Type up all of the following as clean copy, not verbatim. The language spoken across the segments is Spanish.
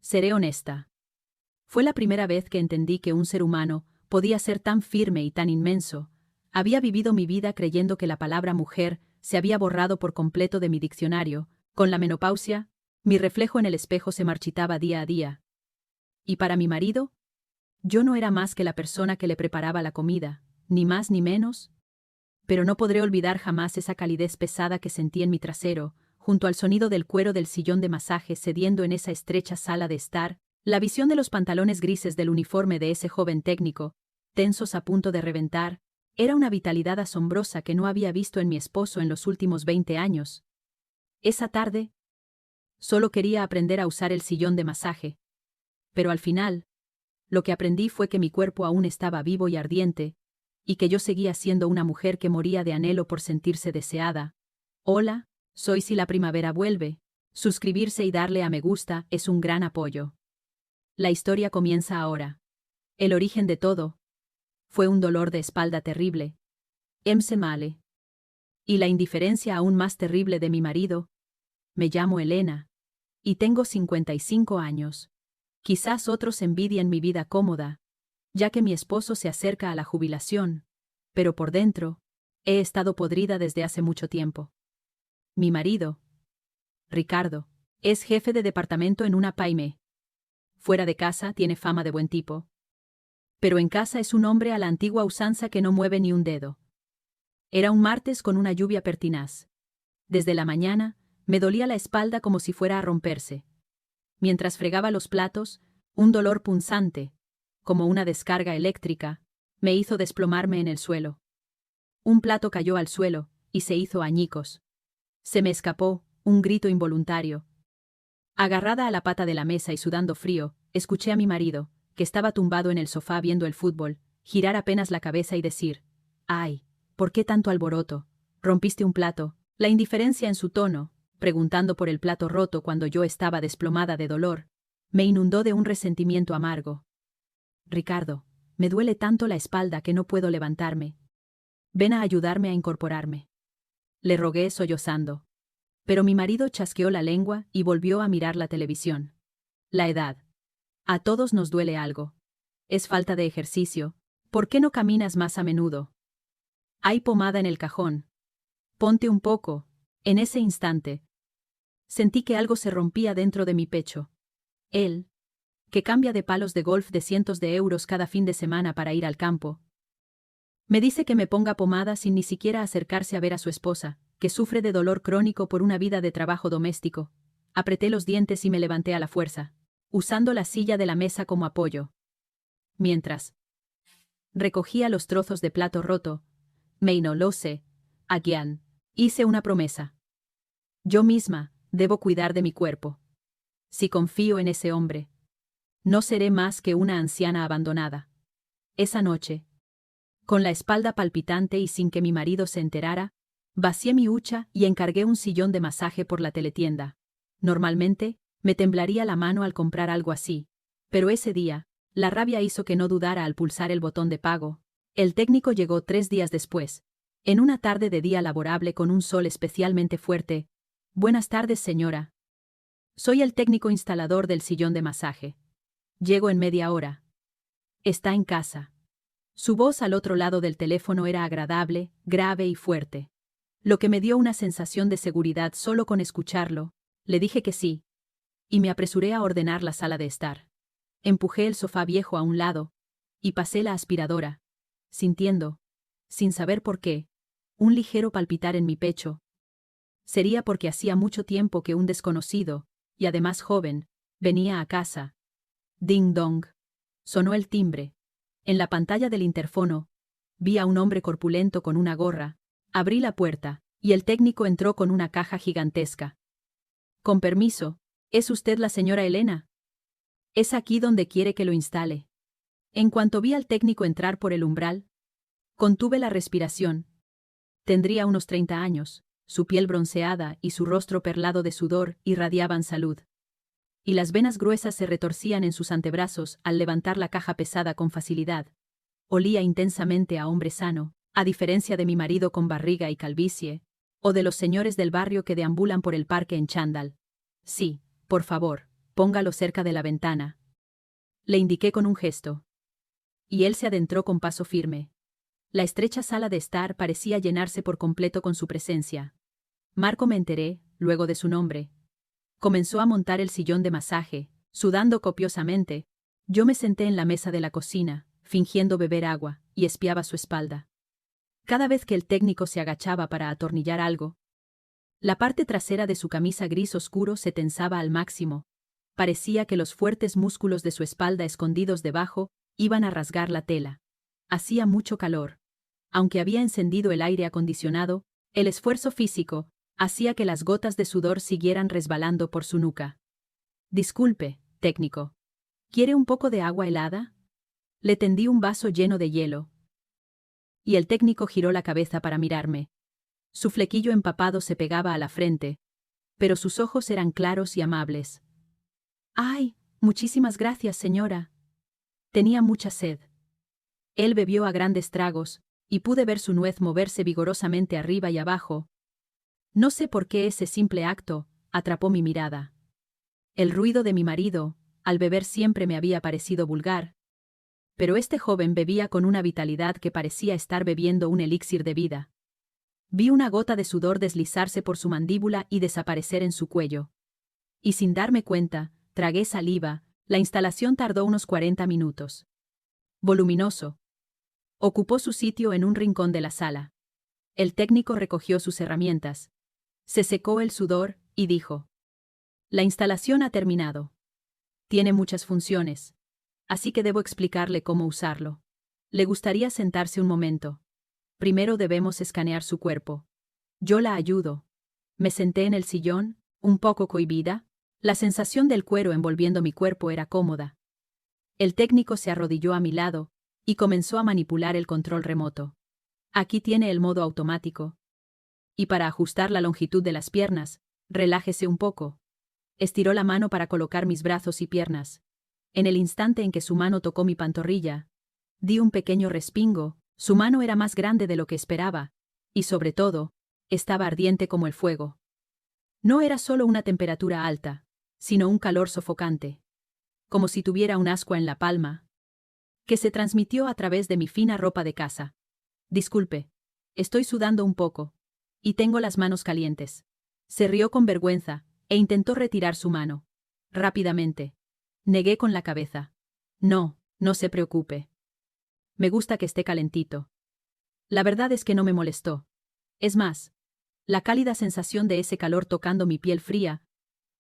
Seré honesta. Fue la primera vez que entendí que un ser humano podía ser tan firme y tan inmenso. Había vivido mi vida creyendo que la palabra mujer se había borrado por completo de mi diccionario. Con la menopausia, mi reflejo en el espejo se marchitaba día a día. Y para mi marido, yo no era más que la persona que le preparaba la comida, ni más ni menos. Pero no podré olvidar jamás esa calidez pesada que sentí en mi trasero, junto al sonido del cuero del sillón de masaje cediendo en esa estrecha sala de estar, la visión de los pantalones grises del uniforme de ese joven técnico, tensos a punto de reventar, era una vitalidad asombrosa que no había visto en mi esposo en los últimos 20 años. Esa tarde, solo quería aprender a usar el sillón de masaje. Pero al final, lo que aprendí fue que mi cuerpo aún estaba vivo y ardiente, y que yo seguía siendo una mujer que moría de anhelo por sentirse deseada. Hola, soy Si la primavera vuelve. Suscribirse y darle a me gusta es un gran apoyo. La historia comienza ahora. El origen de todo fue un dolor de espalda terrible. Emse male. Y la indiferencia aún más terrible de mi marido. Me llamo Elena. Y tengo 55 años. Quizás otros envidien mi vida cómoda, ya que mi esposo se acerca a la jubilación, pero por dentro, he estado podrida desde hace mucho tiempo. Mi marido, Ricardo, es jefe de departamento en una pyme. Fuera de casa tiene fama de buen tipo. Pero en casa es un hombre a la antigua usanza que no mueve ni un dedo. Era un martes con una lluvia pertinaz. Desde la mañana, me dolía la espalda como si fuera a romperse. Mientras fregaba los platos, un dolor punzante, como una descarga eléctrica, me hizo desplomarme en el suelo. Un plato cayó al suelo, y se hizo añicos. Se me escapó un grito involuntario. Agarrada a la pata de la mesa y sudando frío, escuché a mi marido, que estaba tumbado en el sofá viendo el fútbol, girar apenas la cabeza y decir: «Ay, ¿por qué tanto alboroto? ¿Rompiste un plato?». La indiferencia en su tono, preguntando por el plato roto cuando yo estaba desplomada de dolor, me inundó de un resentimiento amargo. «Ricardo, me duele tanto la espalda que no puedo levantarme. Ven a ayudarme a incorporarme», le rogué sollozando. Pero mi marido chasqueó la lengua y volvió a mirar la televisión. La edad. A todos nos duele algo. Es falta de ejercicio. ¿Por qué no caminas más a menudo? Hay pomada en el cajón. Ponte un poco. En ese instante, sentí que algo se rompía dentro de mi pecho. Él, que cambia de palos de golf de cientos de euros cada fin de semana para ir al campo, me dice que me ponga pomada sin ni siquiera acercarse a ver a su esposa, que sufre de dolor crónico por una vida de trabajo doméstico. Apreté los dientes y me levanté a la fuerza, usando la silla de la mesa como apoyo. Mientras recogía los trozos de plato roto, me inolóse, Aguián, hice una promesa. Yo misma debo cuidar de mi cuerpo. Si confío en ese hombre, no seré más que una anciana abandonada. Esa noche, con la espalda palpitante y sin que mi marido se enterara, vacié mi hucha y encargué un sillón de masaje por la teletienda. Normalmente, me temblaría la mano al comprar algo así, pero ese día, la rabia hizo que no dudara al pulsar el botón de pago. El técnico llegó 3 días después, en una tarde de día laborable con un sol especialmente fuerte. «Buenas tardes, señora. Soy el técnico instalador del sillón de masaje. Llego en media hora. Está en casa». Su voz al otro lado del teléfono era agradable, grave y fuerte. Lo que me dio una sensación de seguridad solo con escucharlo. Le dije que sí, y me apresuré a ordenar la sala de estar. Empujé el sofá viejo a un lado, y pasé la aspiradora, sintiendo, sin saber por qué, un ligero palpitar en mi pecho. Sería porque hacía mucho tiempo que un desconocido, y además joven, venía a casa. Ding dong. Sonó el timbre. En la pantalla del interfono, vi a un hombre corpulento con una gorra. Abrí la puerta, y el técnico entró con una caja gigantesca. «Con permiso, ¿es usted la señora Elena? Es aquí donde quiere que lo instale». En cuanto vi al técnico entrar por el umbral, contuve la respiración. Tendría unos 30 años, su piel bronceada y su rostro perlado de sudor irradiaban salud. Y las venas gruesas se retorcían en sus antebrazos al levantar la caja pesada con facilidad. Olía intensamente a hombre sano, a diferencia de mi marido con barriga y calvicie, o de los señores del barrio que deambulan por el parque en chándal. «Sí, por favor», Póngalo cerca de la ventana. Le indiqué con un gesto. Y él se adentró con paso firme. La estrecha sala de estar parecía llenarse por completo con su presencia. Marco, me enteré, luego de su nombre. Comenzó a montar el sillón de masaje, sudando copiosamente. Yo me senté en la mesa de la cocina, fingiendo beber agua, y espiaba su espalda. Cada vez que el técnico se agachaba para atornillar algo, la parte trasera de su camisa gris oscuro se tensaba al máximo. Parecía que los fuertes músculos de su espalda escondidos debajo iban a rasgar la tela. Hacía mucho calor. Aunque había encendido el aire acondicionado, el esfuerzo físico hacía que las gotas de sudor siguieran resbalando por su nuca. Disculpe, técnico. ¿Quiere un poco de agua helada? Le tendí un vaso lleno de hielo. Y el técnico giró la cabeza para mirarme. Su flequillo empapado se pegaba a la frente, pero sus ojos eran claros y amables. ¡Ay! Muchísimas gracias, señora. Tenía mucha sed. Él bebió a grandes tragos, y pude ver su nuez moverse vigorosamente arriba y abajo. No sé por qué ese simple acto atrapó mi mirada. El ruido de mi marido, al beber, siempre me había parecido vulgar, pero este joven bebía con una vitalidad que parecía estar bebiendo un elixir de vida. Vi una gota de sudor deslizarse por su mandíbula y desaparecer en su cuello. Y sin darme cuenta, tragué saliva. La instalación tardó unos 40 minutos. Voluminoso. Ocupó su sitio en un rincón de la sala. El técnico recogió sus herramientas. Se secó el sudor y dijo: La instalación ha terminado. Tiene muchas funciones, así que debo explicarle cómo usarlo. ¿Le gustaría sentarse un momento? Primero debemos escanear su cuerpo. Yo la ayudo. Me senté en el sillón, un poco cohibida. La sensación del cuero envolviendo mi cuerpo era cómoda. El técnico se arrodilló a mi lado y comenzó a manipular el control remoto. Aquí tiene el modo automático. Y para ajustar la longitud de las piernas, relájese un poco. Estiró la mano para colocar mis brazos y piernas. En el instante en que su mano tocó mi pantorrilla, di un pequeño respingo. Su mano era más grande de lo que esperaba, y sobre todo, estaba ardiente como el fuego. No era solo una temperatura alta, sino un calor sofocante. Como si tuviera un ascua en la palma, que se transmitió a través de mi fina ropa de casa. Disculpe, estoy sudando un poco, y tengo las manos calientes. Se rió con vergüenza, e intentó retirar su mano. Rápidamente. Negué con la cabeza. No, no se preocupe. Me gusta que esté calentito. La verdad es que no me molestó. Es más, la cálida sensación de ese calor tocando mi piel fría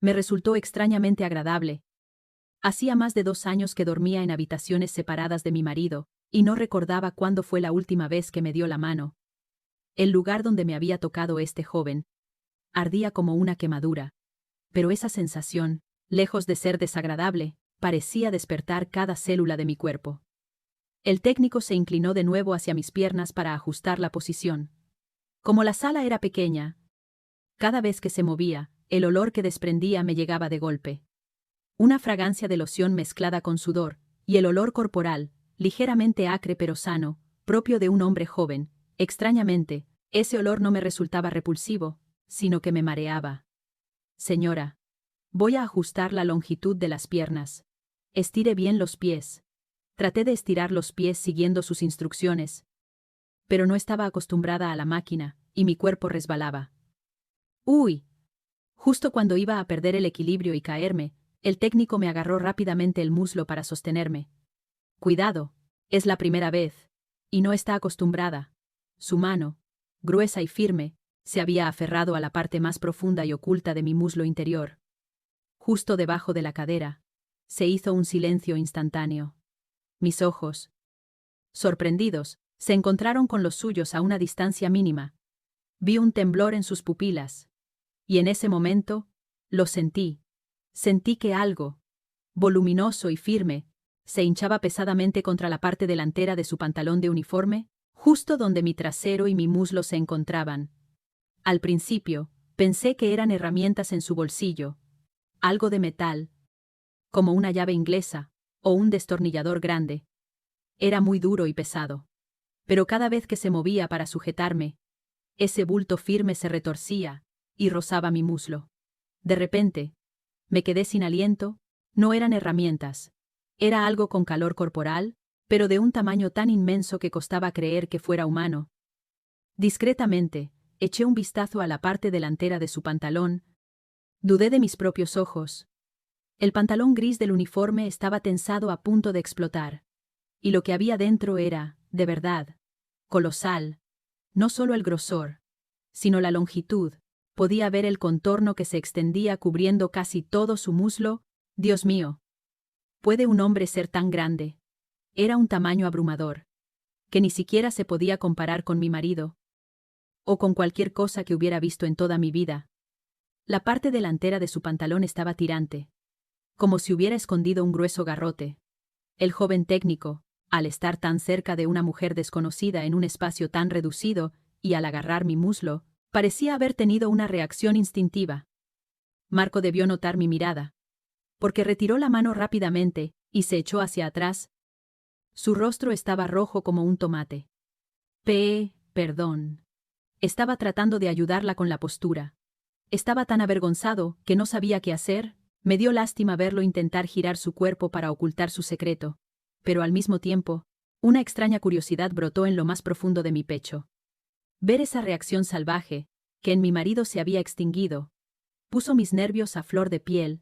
me resultó extrañamente agradable. Hacía más de 2 años que dormía en habitaciones separadas de mi marido, y no recordaba cuándo fue la última vez que me dio la mano. El lugar donde me había tocado este joven ardía como una quemadura, pero esa sensación, lejos de ser desagradable, parecía despertar cada célula de mi cuerpo. El técnico se inclinó de nuevo hacia mis piernas para ajustar la posición. Como la sala era pequeña, cada vez que se movía, el olor que desprendía me llegaba de golpe. Una fragancia de loción mezclada con sudor, y el olor corporal, ligeramente acre pero sano, propio de un hombre joven. Extrañamente, ese olor no me resultaba repulsivo, sino que me mareaba. Señora, voy a ajustar la longitud de las piernas. Estire bien los pies. Traté de estirar los pies siguiendo sus instrucciones, pero no estaba acostumbrada a la máquina, y mi cuerpo resbalaba. ¡Uy! Justo cuando iba a perder el equilibrio y caerme, el técnico me agarró rápidamente el muslo para sostenerme. Cuidado, es la primera vez, y no está acostumbrada. Su mano, gruesa y firme, se había aferrado a la parte más profunda y oculta de mi muslo interior. Justo debajo de la cadera, se hizo un silencio instantáneo. Mis ojos, sorprendidos, se encontraron con los suyos a una distancia mínima. Vi un temblor en sus pupilas. Y en ese momento, lo sentí. Sentí que algo, voluminoso y firme, se hinchaba pesadamente contra la parte delantera de su pantalón de uniforme, justo donde mi trasero y mi muslo se encontraban. Al principio, pensé que eran herramientas en su bolsillo, algo de metal, como una llave inglesa, o un destornillador grande. Era muy duro y pesado. Pero cada vez que se movía para sujetarme, ese bulto firme se retorcía y rozaba mi muslo. De repente, me quedé sin aliento, No eran herramientas. Era algo con calor corporal, pero de un tamaño tan inmenso que costaba creer que fuera humano. Discretamente, eché un vistazo a la parte delantera de su pantalón. Dudé de mis propios ojos. El pantalón gris del uniforme estaba tensado a punto de explotar. Y lo que había dentro era, de verdad, colosal. No solo el grosor, sino la longitud. Podía ver el contorno que se extendía cubriendo casi todo su muslo. Dios mío. ¿Puede un hombre ser tan grande? Era un tamaño abrumador, que ni siquiera se podía comparar con mi marido, o con cualquier cosa que hubiera visto en toda mi vida. La parte delantera de su pantalón estaba tirante, como si hubiera escondido un grueso garrote. El joven técnico, al estar tan cerca de una mujer desconocida en un espacio tan reducido, y al agarrar mi muslo, parecía haber tenido una reacción instintiva. Marco debió notar mi mirada, porque retiró la mano rápidamente y se echó hacia atrás. Su rostro estaba rojo como un tomate. Perdón. Estaba tratando de ayudarla con la postura. Estaba tan avergonzado que no sabía qué hacer. Me dio lástima verlo intentar girar su cuerpo para ocultar su secreto, pero al mismo tiempo, una extraña curiosidad brotó en lo más profundo de mi pecho. Ver esa reacción salvaje, que en mi marido se había extinguido, puso mis nervios a flor de piel.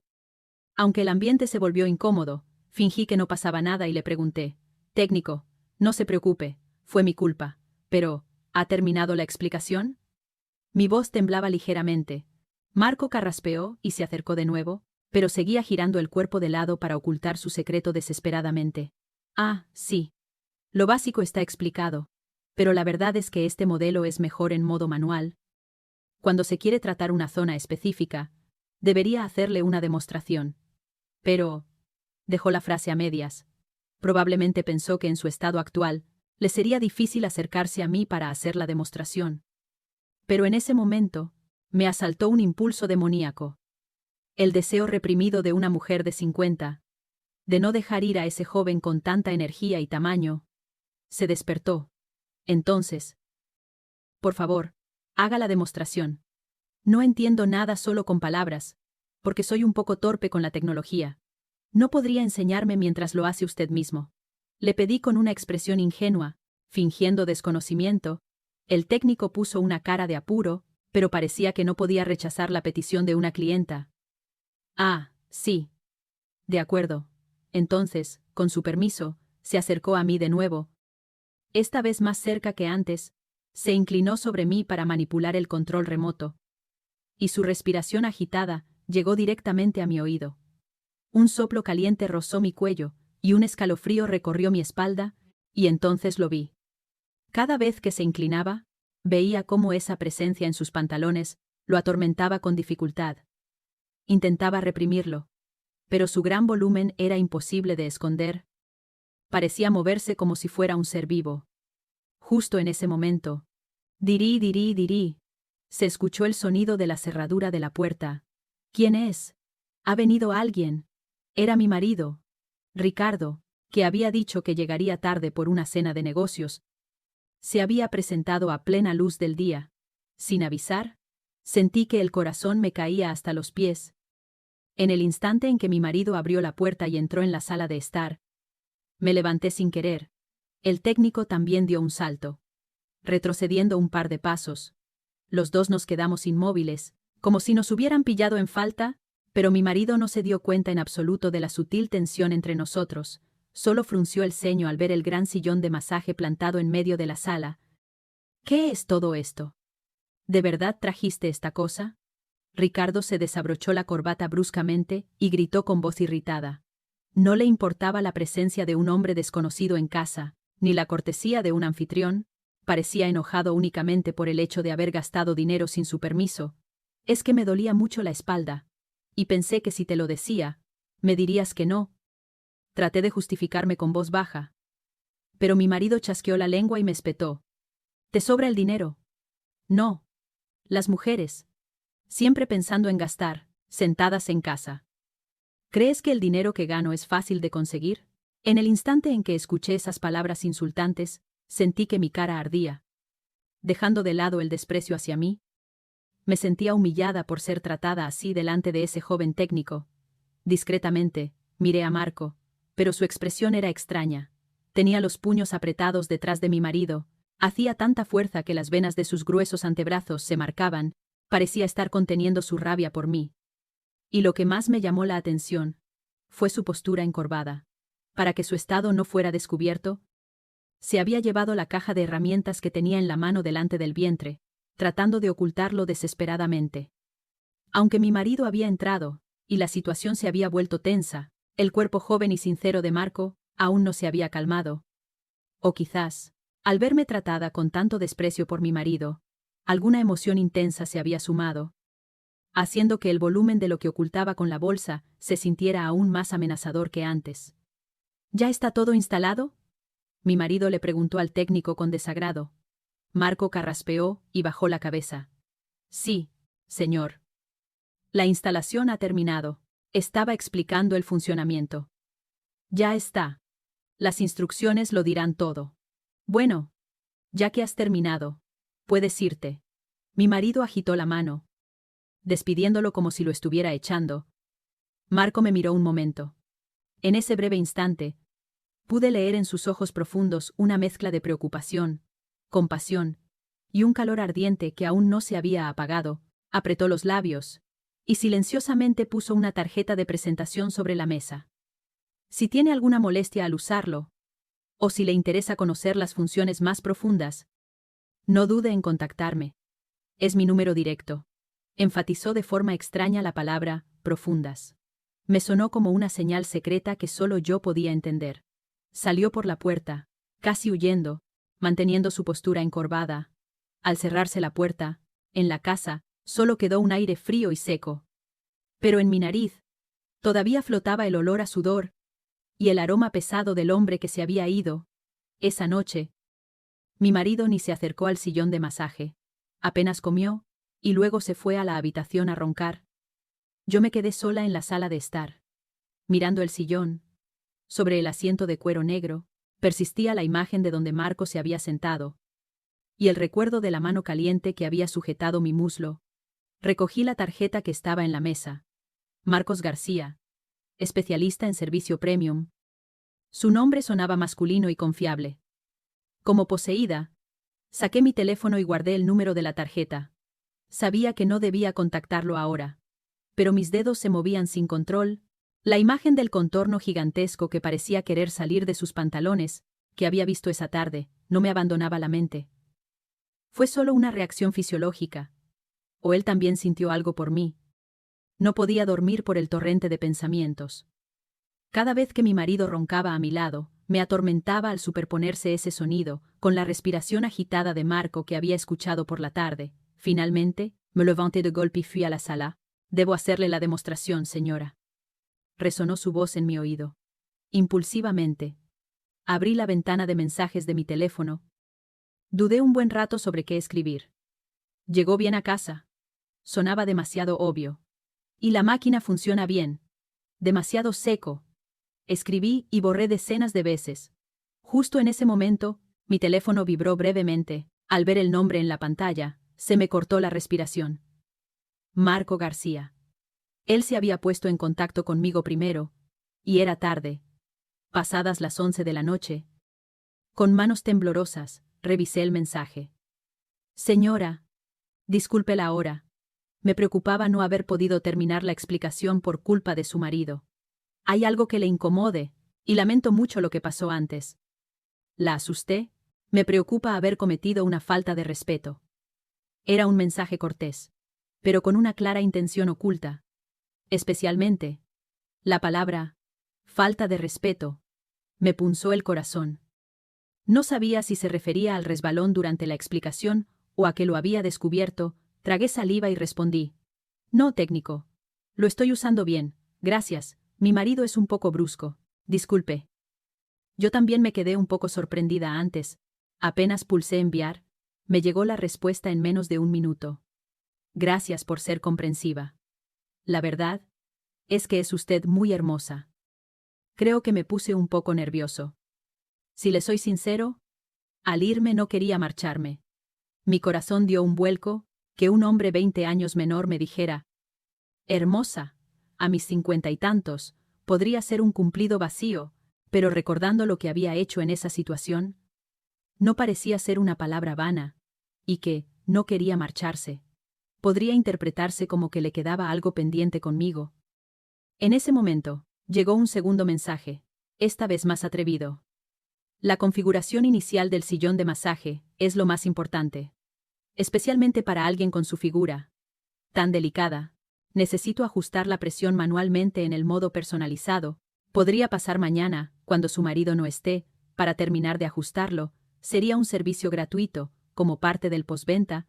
Aunque el ambiente se volvió incómodo, fingí que no pasaba nada y le pregunté: «Técnico, no se preocupe, fue mi culpa, pero, ¿ha terminado la explicación?». Mi voz temblaba ligeramente. Marco carraspeó y se acercó de nuevo, pero seguía girando el cuerpo de lado para ocultar su secreto desesperadamente. «Ah, sí. Lo básico está explicado. Pero la verdad es que este modelo es mejor en modo manual. Cuando se quiere tratar una zona específica, debería hacerle una demostración». Pero dejó la frase a medias. Probablemente pensó que en su estado actual, le sería difícil acercarse a mí para hacer la demostración. Pero en ese momento, me asaltó un impulso demoníaco. El deseo reprimido de una mujer de 50, de no dejar ir a ese joven con tanta energía y tamaño, se despertó. Entonces, por favor, haga la demostración. No entiendo nada solo con palabras, porque soy un poco torpe con la tecnología. ¿No podría enseñarme mientras lo hace usted mismo?». Le pedí con una expresión ingenua, fingiendo desconocimiento. El técnico puso una cara de apuro, pero parecía que no podía rechazar la petición de una clienta. «Ah, sí. De acuerdo». Entonces, con su permiso, se acercó a mí de nuevo. Esta vez más cerca que antes, se inclinó sobre mí para manipular el control remoto. Y su respiración agitada llegó directamente a mi oído. Un soplo caliente rozó mi cuello, y un escalofrío recorrió mi espalda, y entonces lo vi. Cada vez que se inclinaba, veía cómo esa presencia en sus pantalones lo atormentaba con dificultad. Intentaba reprimirlo, pero su gran volumen era imposible de esconder. Parecía moverse como si fuera un ser vivo. Justo en ese momento, dirí, dirí, dirí, se escuchó el sonido de la cerradura de la puerta. «¿Quién es? ¿Ha venido alguien?». Era mi marido, Ricardo, que había dicho que llegaría tarde por una cena de negocios. Se había presentado a plena luz del día. Sin avisar, sentí que el corazón me caía hasta los pies. En el instante en que mi marido abrió la puerta y entró en la sala de estar, me levanté sin querer. El técnico también dio un salto, retrocediendo un par de pasos. Los dos nos quedamos inmóviles, como si nos hubieran pillado en falta, pero mi marido no se dio cuenta en absoluto de la sutil tensión entre nosotros, solo frunció el ceño al ver el gran sillón de masaje plantado en medio de la sala. «¿Qué es todo esto? ¿De verdad trajiste esta cosa?». Ricardo se desabrochó la corbata bruscamente y gritó con voz irritada. No le importaba la presencia de un hombre desconocido en casa, ni la cortesía de un anfitrión. Parecía enojado únicamente por el hecho de haber gastado dinero sin su permiso. «Es que me dolía mucho la espalda, y pensé que si te lo decía, me dirías que no». Traté de justificarme con voz baja. Pero mi marido chasqueó la lengua y me espetó. «¿Te sobra el dinero?». «No. Las mujeres. Siempre pensando en gastar, sentadas en casa». «¿Crees que el dinero que gano es fácil de conseguir?». En el instante en que escuché esas palabras insultantes, sentí que mi cara ardía. Dejando de lado el desprecio hacia mí, me sentía humillada por ser tratada así delante de ese joven técnico. Discretamente, Miré a Marco, pero su expresión era extraña. Tenía los puños apretados detrás de mi marido, hacía tanta fuerza que las venas de sus gruesos antebrazos se marcaban, parecía estar conteniendo su rabia por mí. Y lo que más me llamó la atención fue su postura encorvada. Para que su estado no fuera descubierto, se había llevado la caja de herramientas que tenía en la mano delante del vientre, tratando de ocultarlo desesperadamente. Aunque mi marido había entrado, y la situación se había vuelto tensa, el cuerpo joven y sincero de Marco aún no se había calmado. O quizás, al verme tratada con tanto desprecio por mi marido, alguna emoción intensa se había sumado, haciendo que el volumen de lo que ocultaba con la bolsa se sintiera aún más amenazador que antes. ¿Ya está todo instalado?, mi marido le preguntó al técnico con desagrado. Marco carraspeó y bajó la cabeza. Sí, señor. La instalación ha terminado. Estaba explicando el funcionamiento. Ya está. Las instrucciones lo dirán todo. Bueno, ya que has terminado, puedes irte. Mi marido agitó la mano, despidiéndolo como si lo estuviera echando. Marco me miró un momento. En ese breve instante, pude leer en sus ojos profundos una mezcla de preocupación, compasión y un calor ardiente que aún no se había apagado. Apretó los labios y silenciosamente puso una tarjeta de presentación sobre la mesa. Si tiene alguna molestia al usarlo, o si le interesa conocer las funciones más profundas, no dude en contactarme. Es mi número directo. Enfatizó de forma extraña la palabra profundas. Me sonó como una señal secreta que solo yo podía entender. Salió por la puerta, casi huyendo, manteniendo su postura encorvada. Al cerrarse la puerta, en la casa, solo quedó un aire frío y seco. Pero en mi nariz, todavía flotaba el olor a sudor y el aroma pesado del hombre que se había ido. Esa noche, mi marido ni se acercó al sillón de masaje. Apenas comió, y luego se fue a la habitación a roncar. Yo me quedé sola en la sala de estar, mirando el sillón. Sobre el asiento de cuero negro, persistía la imagen de donde Marco se había sentado, y el recuerdo de la mano caliente que había sujetado mi muslo. Recogí la tarjeta que estaba en la mesa. Marcos García, especialista en servicio premium. Su nombre sonaba masculino y confiable. Como poseída, saqué mi teléfono y guardé el número de la tarjeta. Sabía que no debía contactarlo ahora, pero mis dedos se movían sin control. La imagen del contorno gigantesco que parecía querer salir de sus pantalones, que había visto esa tarde, no me abandonaba la mente. Fue solo una reacción fisiológica. ¿O él también sintió algo por mí? No podía dormir por el torrente de pensamientos. Cada vez que mi marido roncaba a mi lado, me atormentaba al superponerse ese sonido, con la respiración agitada de Marco que había escuchado por la tarde. Finalmente, me levanté de golpe y fui a la sala. Debo hacerle la demostración, señora. Resonó su voz en mi oído. Impulsivamente, abrí la ventana de mensajes de mi teléfono. Dudé un buen rato sobre qué escribir. ¿Llegó bien a casa? Sonaba demasiado obvio. Y la máquina funciona bien. Demasiado seco. Escribí y borré decenas de veces. Justo en ese momento, mi teléfono vibró brevemente. Al ver el nombre en la pantalla, se me cortó la respiración. Marco García. Él se había puesto en contacto conmigo primero, y era tarde. Pasadas las 11 de la noche. Con manos temblorosas, revisé el mensaje. Señora, disculpe la hora. Me preocupaba no haber podido terminar la explicación por culpa de su marido. Hay algo que le incomode, y lamento mucho lo que pasó antes. La asusté. Me preocupa haber cometido una falta de respeto. Era un mensaje cortés, pero con una clara intención oculta. Especialmente, la palabra falta de respeto me punzó el corazón. No sabía si se refería al resbalón durante la explicación o a que lo había descubierto. Tragué saliva y respondí. No, técnico. Lo estoy usando bien, gracias. Mi marido es un poco brusco. Disculpe. Yo también me quedé un poco sorprendida antes. Apenas pulsé enviar, me llegó la respuesta en menos de un minuto. Gracias por ser comprensiva. La verdad es que es usted muy hermosa. Creo que me puse un poco nervioso. Si le soy sincero, al irme no quería marcharme. Mi corazón dio un vuelco, que un hombre 20 años menor me dijera, hermosa, a mis 50 y tantos, podría ser un cumplido vacío, pero recordando lo que había hecho en esa situación, no parecía ser una palabra vana, y que no quería marcharse. Podría interpretarse como que le quedaba algo pendiente conmigo. En ese momento, llegó un segundo mensaje, esta vez más atrevido. La configuración inicial del sillón de masaje es lo más importante. Especialmente para alguien con su figura tan delicada. Necesito ajustar la presión manualmente en el modo personalizado. Podría pasar mañana, cuando su marido no esté, para terminar de ajustarlo. Sería un servicio gratuito, como parte del postventa.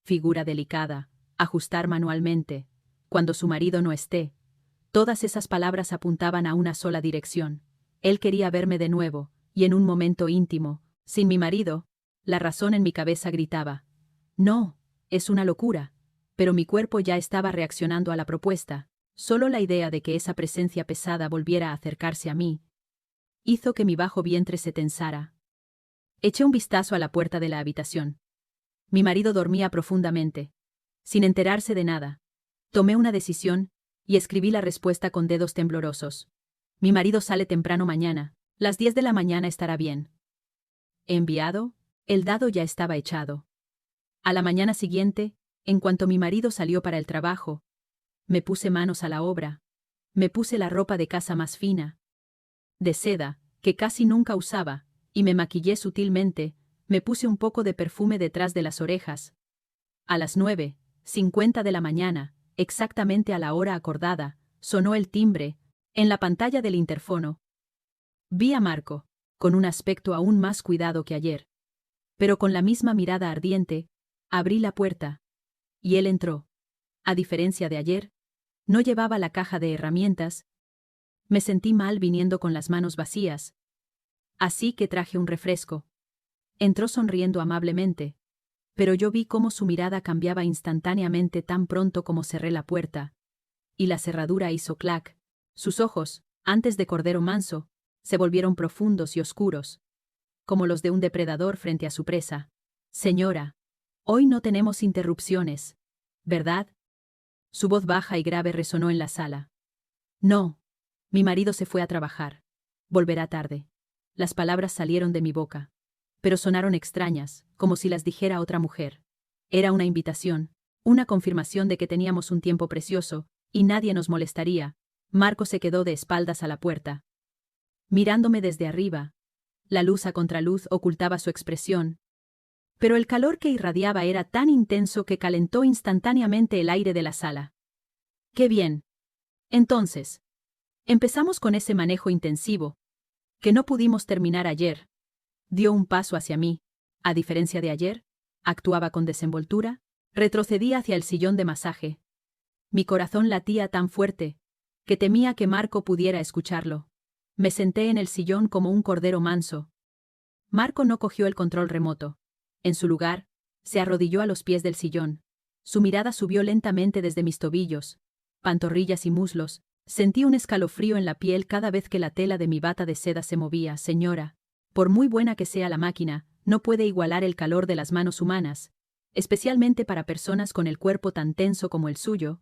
Figura delicada. Ajustar manualmente. Cuando su marido no esté. Todas esas palabras apuntaban a una sola dirección. Él quería verme de nuevo, y en un momento íntimo, sin mi marido. La razón en mi cabeza gritaba: no, es una locura. Pero mi cuerpo ya estaba reaccionando a la propuesta. Solo la idea de que esa presencia pesada volviera a acercarse a mí hizo que mi bajo vientre se tensara. Eché un vistazo a la puerta de la habitación. Mi marido dormía profundamente, sin enterarse de nada. Tomé una decisión y escribí la respuesta con dedos temblorosos. Mi marido sale temprano mañana. Las 10 de la mañana estará bien. Enviado, el dado ya estaba echado. A la mañana siguiente, en cuanto mi marido salió para el trabajo, me puse manos a la obra. Me puse la ropa de casa más fina, de seda, que casi nunca usaba, y me maquillé sutilmente. Me puse un poco de perfume detrás de las orejas. A las 9:50 de la mañana, exactamente a la hora acordada, sonó el timbre. En la pantalla del interfono vi a Marco, con un aspecto aún más cuidado que ayer. Pero con la misma mirada ardiente, abrí la puerta. Y él entró. A diferencia de ayer, no llevaba la caja de herramientas. Me sentí mal viniendo con las manos vacías. Así que traje un refresco. Entró sonriendo amablemente. Pero yo vi cómo su mirada cambiaba instantáneamente tan pronto como cerré la puerta. Y la cerradura hizo clac. Sus ojos, antes de cordero manso, se volvieron profundos y oscuros, como los de un depredador frente a su presa. Señora, hoy no tenemos interrupciones, ¿verdad? Su voz baja y grave resonó en la sala. No. Mi marido se fue a trabajar. Volverá tarde. Las palabras salieron de mi boca, pero sonaron extrañas, como si las dijera otra mujer. Era una invitación, una confirmación de que teníamos un tiempo precioso, y nadie nos molestaría. Marco se quedó de espaldas a la puerta, mirándome desde arriba. La luz a contraluz ocultaba su expresión, pero el calor que irradiaba era tan intenso que calentó instantáneamente el aire de la sala. ¡Qué bien! Entonces, empezamos con ese manejo intensivo, que no pudimos terminar ayer. Dio un paso hacia mí. A diferencia de ayer, actuaba con desenvoltura. Retrocedí hacia el sillón de masaje. Mi corazón latía tan fuerte que temía que Marco pudiera escucharlo. Me senté en el sillón como un cordero manso. Marco no cogió el control remoto. En su lugar, se arrodilló a los pies del sillón. Su mirada subió lentamente desde mis tobillos, pantorrillas y muslos. Sentí un escalofrío en la piel cada vez que la tela de mi bata de seda se movía. Señora, por muy buena que sea la máquina, no puede igualar el calor de las manos humanas, especialmente para personas con el cuerpo tan tenso como el suyo.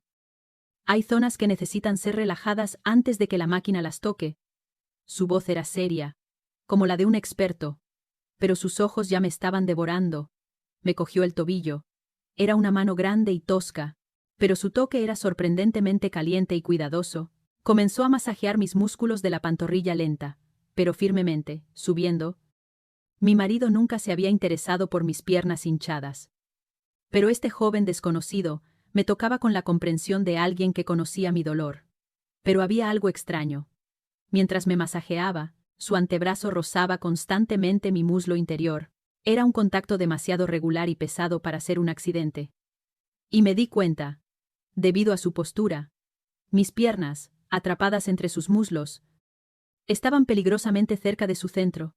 Hay zonas que necesitan ser relajadas antes de que la máquina las toque. Su voz era seria, como la de un experto, pero sus ojos ya me estaban devorando. Me cogió el tobillo. Era una mano grande y tosca, pero su toque era sorprendentemente caliente y cuidadoso. Comenzó a masajear mis músculos de la pantorrilla lenta, pero firmemente, subiendo. Mi marido nunca se había interesado por mis piernas hinchadas. Pero este joven desconocido me tocaba con la comprensión de alguien que conocía mi dolor. Pero había algo extraño. Mientras me masajeaba, su antebrazo rozaba constantemente mi muslo interior. Era un contacto demasiado regular y pesado para ser un accidente. Y me di cuenta, debido a su postura, mis piernas, atrapadas entre sus muslos, estaban peligrosamente cerca de su centro.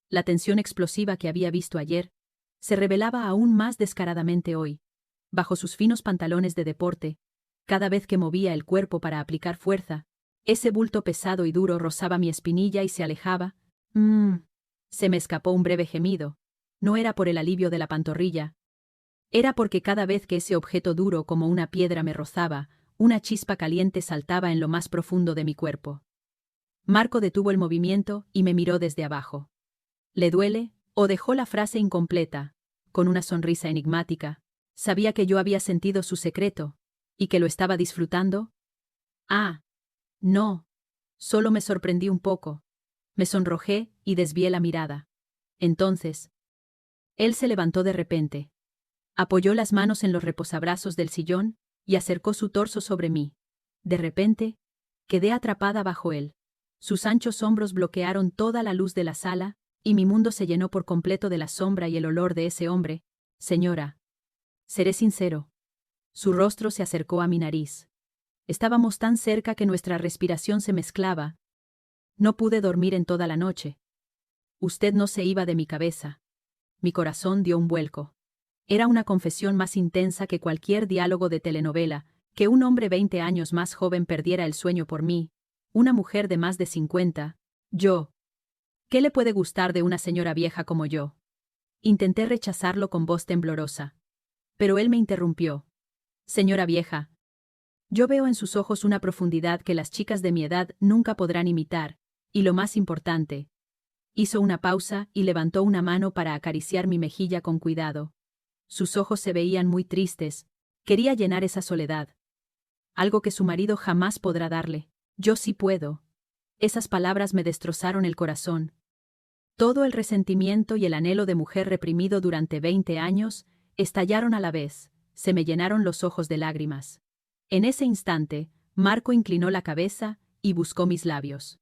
La tensión explosiva que había visto ayer se revelaba aún más descaradamente hoy. Bajo sus finos pantalones de deporte, cada vez que movía el cuerpo para aplicar fuerza, ese bulto pesado y duro rozaba mi espinilla y se alejaba. Se me escapó un breve gemido. No era por el alivio de la pantorrilla. Era porque cada vez que ese objeto duro como una piedra me rozaba, una chispa caliente saltaba en lo más profundo de mi cuerpo. Marco detuvo el movimiento y me miró desde abajo. ¿Le duele? O dejó la frase incompleta, con una sonrisa enigmática. Sabía que yo había sentido su secreto, y que lo estaba disfrutando. Ah, no. Solo me sorprendí un poco. Me sonrojé y desvié la mirada. Entonces, él se levantó de repente. Apoyó las manos en los reposabrazos del sillón y acercó su torso sobre mí. De repente, quedé atrapada bajo él. Sus anchos hombros bloquearon toda la luz de la sala, y mi mundo se llenó por completo de la sombra y el olor de ese hombre. Señora. Seré sincero. Su rostro se acercó a mi nariz. Estábamos tan cerca que nuestra respiración se mezclaba. No pude dormir en toda la noche. Usted no se iba de mi cabeza. Mi corazón dio un vuelco. Era una confesión más intensa que cualquier diálogo de telenovela, que un hombre 20 años más joven perdiera el sueño por mí, una mujer de más de 50, yo. ¿Qué le puede gustar de una señora vieja como yo? Intenté rechazarlo con voz temblorosa. Pero él me interrumpió. Señora vieja. Yo veo en sus ojos una profundidad que las chicas de mi edad nunca podrán imitar, y lo más importante. Hizo una pausa y levantó una mano para acariciar mi mejilla con cuidado. Sus ojos se veían muy tristes. Quería llenar esa soledad. Algo que su marido jamás podrá darle. Yo sí puedo. Esas palabras me destrozaron el corazón. Todo el resentimiento y el anhelo de mujer reprimido durante 20 años estallaron a la vez. Se me llenaron los ojos de lágrimas. En ese instante, Marco inclinó la cabeza y buscó mis labios.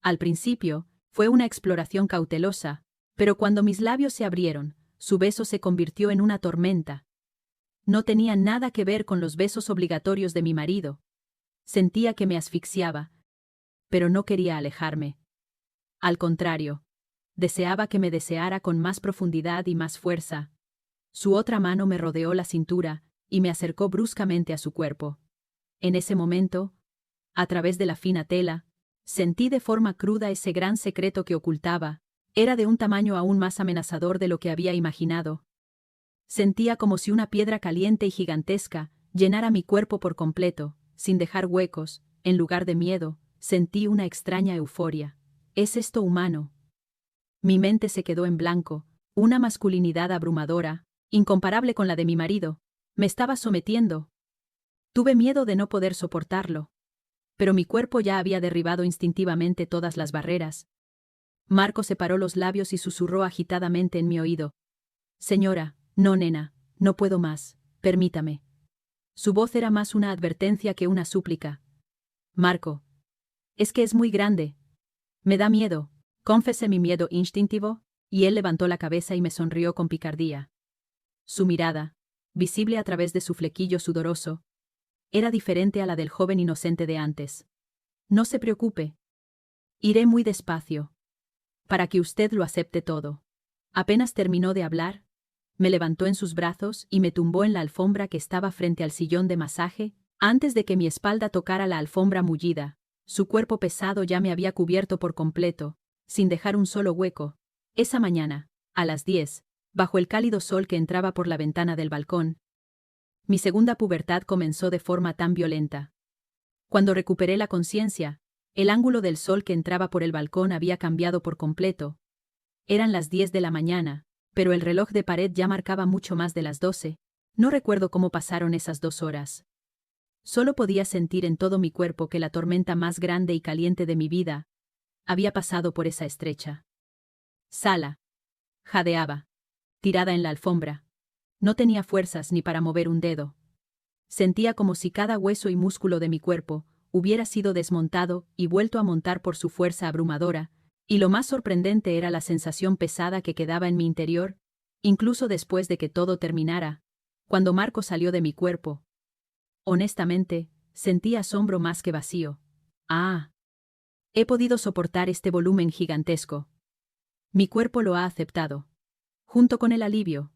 Al principio, fue una exploración cautelosa, pero cuando mis labios se abrieron, su beso se convirtió en una tormenta. No tenía nada que ver con los besos obligatorios de mi marido. Sentía que me asfixiaba, pero no quería alejarme. Al contrario, deseaba que me deseara con más profundidad y más fuerza. Su otra mano me rodeó la cintura y me acercó bruscamente a su cuerpo. En ese momento, a través de la fina tela, sentí de forma cruda ese gran secreto que ocultaba. Era de un tamaño aún más amenazador de lo que había imaginado. Sentía como si una piedra caliente y gigantesca llenara mi cuerpo por completo, sin dejar huecos. En lugar de miedo, sentí una extraña euforia. ¿Es esto humano? Mi mente se quedó en blanco. Una masculinidad abrumadora, incomparable con la de mi marido, me estaba sometiendo. Tuve miedo de no poder soportarlo. Pero mi cuerpo ya había derribado instintivamente todas las barreras. Marco separó los labios y susurró agitadamente en mi oído. Señora, no nena, no puedo más, permítame. Su voz era más una advertencia que una súplica. Marco. Es que es muy grande. Me da miedo. Confesé mi miedo instintivo, y él levantó la cabeza y me sonrió con picardía. Su mirada, visible a través de su flequillo sudoroso, era diferente a la del joven inocente de antes. No se preocupe. Iré muy despacio. Para que usted lo acepte todo. Apenas terminó de hablar, me levantó en sus brazos y me tumbó en la alfombra que estaba frente al sillón de masaje, antes de que mi espalda tocara la alfombra mullida. Su cuerpo pesado ya me había cubierto por completo, sin dejar un solo hueco. Esa mañana, a las 10, bajo el cálido sol que entraba por la ventana del balcón, mi segunda pubertad comenzó de forma tan violenta. Cuando recuperé la conciencia, el ángulo del sol que entraba por el balcón había cambiado por completo. Eran las 10 de la mañana, pero el reloj de pared ya marcaba mucho más de las 12. No recuerdo cómo pasaron esas 2 horas. Solo podía sentir en todo mi cuerpo que la tormenta más grande y caliente de mi vida había pasado por esa estrecha sala. Jadeaba, tirada en la alfombra. No tenía fuerzas ni para mover un dedo. Sentía como si cada hueso y músculo de mi cuerpo hubiera sido desmontado y vuelto a montar por su fuerza abrumadora, y lo más sorprendente era la sensación pesada que quedaba en mi interior, incluso después de que todo terminara, cuando Marco salió de mi cuerpo. Honestamente, sentí asombro más que vacío. Ah. He podido soportar este volumen gigantesco. Mi cuerpo lo ha aceptado. Junto con el alivio.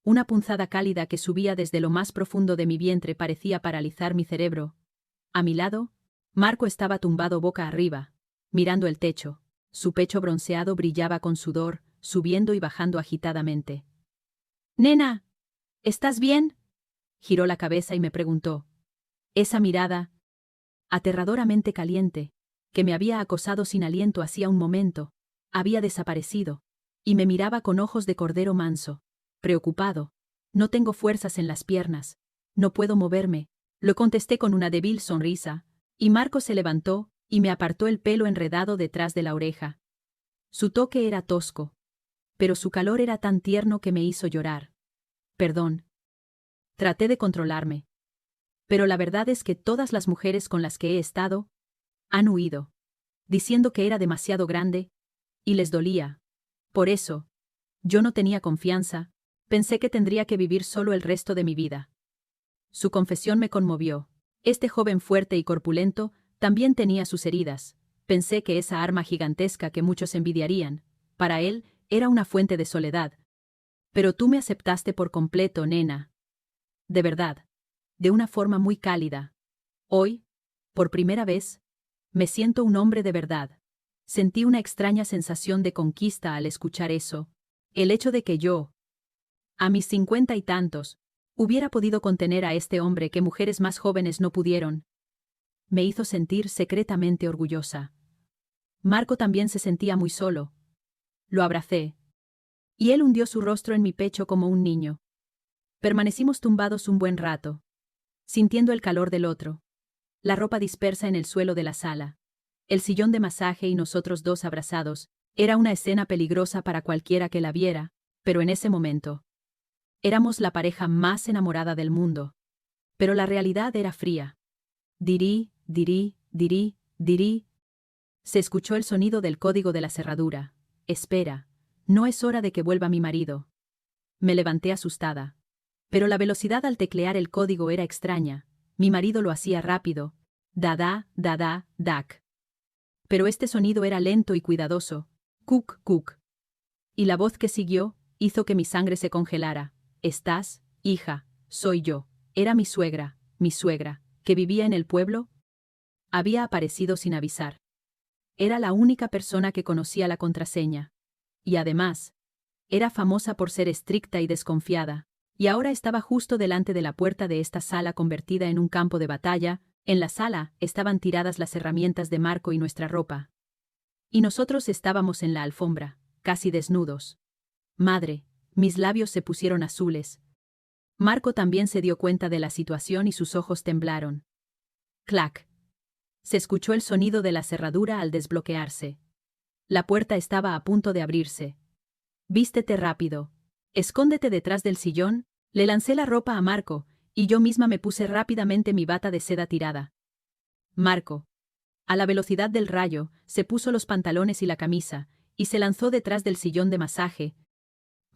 Una punzada cálida que subía desde lo más profundo de mi vientre parecía paralizar mi cerebro. A mi lado, Marco estaba tumbado boca arriba, mirando el techo. Su pecho bronceado brillaba con sudor, subiendo y bajando agitadamente. «Nena, ¿estás bien?», giró la cabeza y me preguntó. Esa mirada, aterradoramente caliente, que me había acosado sin aliento hacía un momento, había desaparecido, y me miraba con ojos de cordero manso, preocupado. No tengo fuerzas en las piernas, no puedo moverme, lo contesté con una débil sonrisa, y Marco se levantó y me apartó el pelo enredado detrás de la oreja. Su toque era tosco, pero su calor era tan tierno que me hizo llorar. Perdón. Traté de controlarme. Pero la verdad es que todas las mujeres con las que he estado han huido, diciendo que era demasiado grande, y les dolía. Por eso, yo no tenía confianza, pensé que tendría que vivir solo el resto de mi vida. Su confesión me conmovió. Este joven fuerte y corpulento también tenía sus heridas. Pensé que esa arma gigantesca que muchos envidiarían, para él, era una fuente de soledad. Pero tú me aceptaste por completo, nena. De verdad. De una forma muy cálida. Hoy, por primera vez, me siento un hombre de verdad. Sentí una extraña sensación de conquista al escuchar eso. El hecho de que yo, a mis 50 y tantos, hubiera podido contener a este hombre que mujeres más jóvenes no pudieron, me hizo sentir secretamente orgullosa. Marco también se sentía muy solo. Lo abracé. Y él hundió su rostro en mi pecho como un niño. Permanecimos tumbados un buen rato, sintiendo el calor del otro. La ropa dispersa en el suelo de la sala. El sillón de masaje y nosotros dos abrazados. Era una escena peligrosa para cualquiera que la viera, pero en ese momento éramos la pareja más enamorada del mundo. Pero la realidad era fría. Dirí, dirí, dirí, dirí. Se escuchó el sonido del código de la cerradura. Espera, no es hora de que vuelva mi marido. Me levanté asustada. Pero la velocidad al teclear el código era extraña. Mi marido lo hacía rápido. Da, dac. Pero este sonido era lento y cuidadoso. Cuc, cuc. Y la voz que siguió hizo que mi sangre se congelara. ¿Estás, hija? Soy yo. Era mi suegra, que vivía en el pueblo. Había aparecido sin avisar. Era la única persona que conocía la contraseña. Y además, era famosa por ser estricta y desconfiada, y ahora estaba justo delante de la puerta de esta sala convertida en un campo de batalla. En la sala estaban tiradas las herramientas de Marco y nuestra ropa. Y nosotros estábamos en la alfombra, casi desnudos. Madre, mis labios se pusieron azules. Marco también se dio cuenta de la situación y sus ojos temblaron. Clac. Se escuchó el sonido de la cerradura al desbloquearse. La puerta estaba a punto de abrirse. Vístete rápido. Escóndete detrás del sillón. Le lancé la ropa a Marco, y yo misma me puse rápidamente mi bata de seda tirada. Marco, a la velocidad del rayo, se puso los pantalones y la camisa, y se lanzó detrás del sillón de masaje.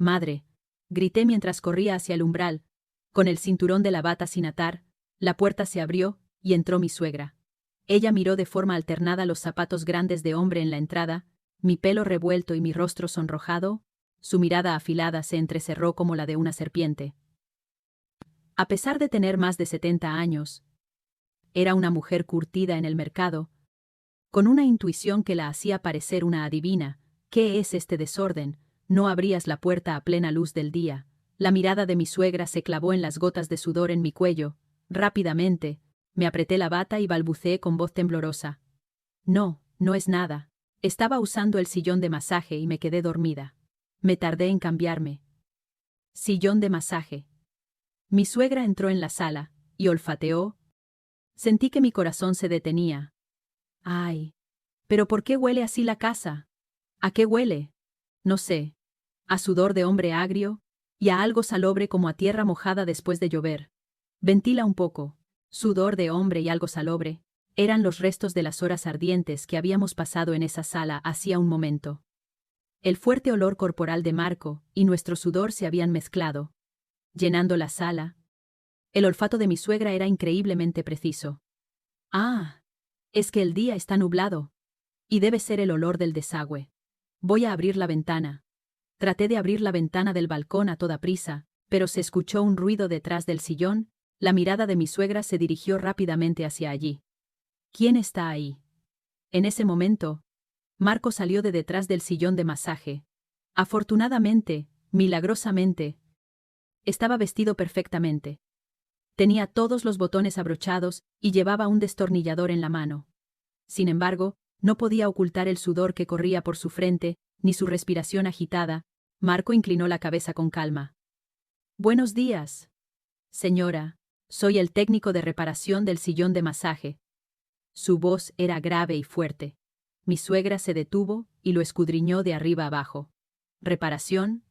Madre, grité mientras corría hacia el umbral. Con el cinturón de la bata sin atar, la puerta se abrió, y entró mi suegra. Ella miró de forma alternada los zapatos grandes de hombre en la entrada, mi pelo revuelto y mi rostro sonrojado. Su mirada afilada se entrecerró como la de una serpiente. A pesar de tener más de 70 años, era una mujer curtida en el mercado, con una intuición que la hacía parecer una adivina. ¿Qué es este desorden? No abrías la puerta a plena luz del día. La mirada de mi suegra se clavó en las gotas de sudor en mi cuello. Rápidamente, me apreté la bata y balbuceé con voz temblorosa. No, no es nada. Estaba usando el sillón de masaje y me quedé dormida. Me tardé en cambiarme. Sillón de masaje. Mi suegra entró en la sala, y olfateó. Sentí que mi corazón se detenía. Ay, ¿pero por qué huele así la casa? ¿A qué huele? No sé. A sudor de hombre agrio, y a algo salobre como a tierra mojada después de llover. Ventila un poco. Sudor de hombre y algo salobre. Eran los restos de las horas ardientes que habíamos pasado en esa sala hacía un momento. El fuerte olor corporal de Marco y nuestro sudor se habían mezclado, llenando la sala. El olfato de mi suegra era increíblemente preciso. Ah, es que el día está nublado. Y debe ser el olor del desagüe. Voy a abrir la ventana. Traté de abrir la ventana del balcón a toda prisa, pero se escuchó un ruido detrás del sillón. La mirada de mi suegra se dirigió rápidamente hacia allí. ¿Quién está ahí? En ese momento, Marco salió de detrás del sillón de masaje. Afortunadamente, milagrosamente, estaba vestido perfectamente. Tenía todos los botones abrochados y llevaba un destornillador en la mano. Sin embargo, no podía ocultar el sudor que corría por su frente, ni su respiración agitada. Marco inclinó la cabeza con calma. «Buenos días, señora. Soy el técnico de reparación del sillón de masaje». Su voz era grave y fuerte. Mi suegra se detuvo y lo escudriñó de arriba abajo. «¿Reparación?»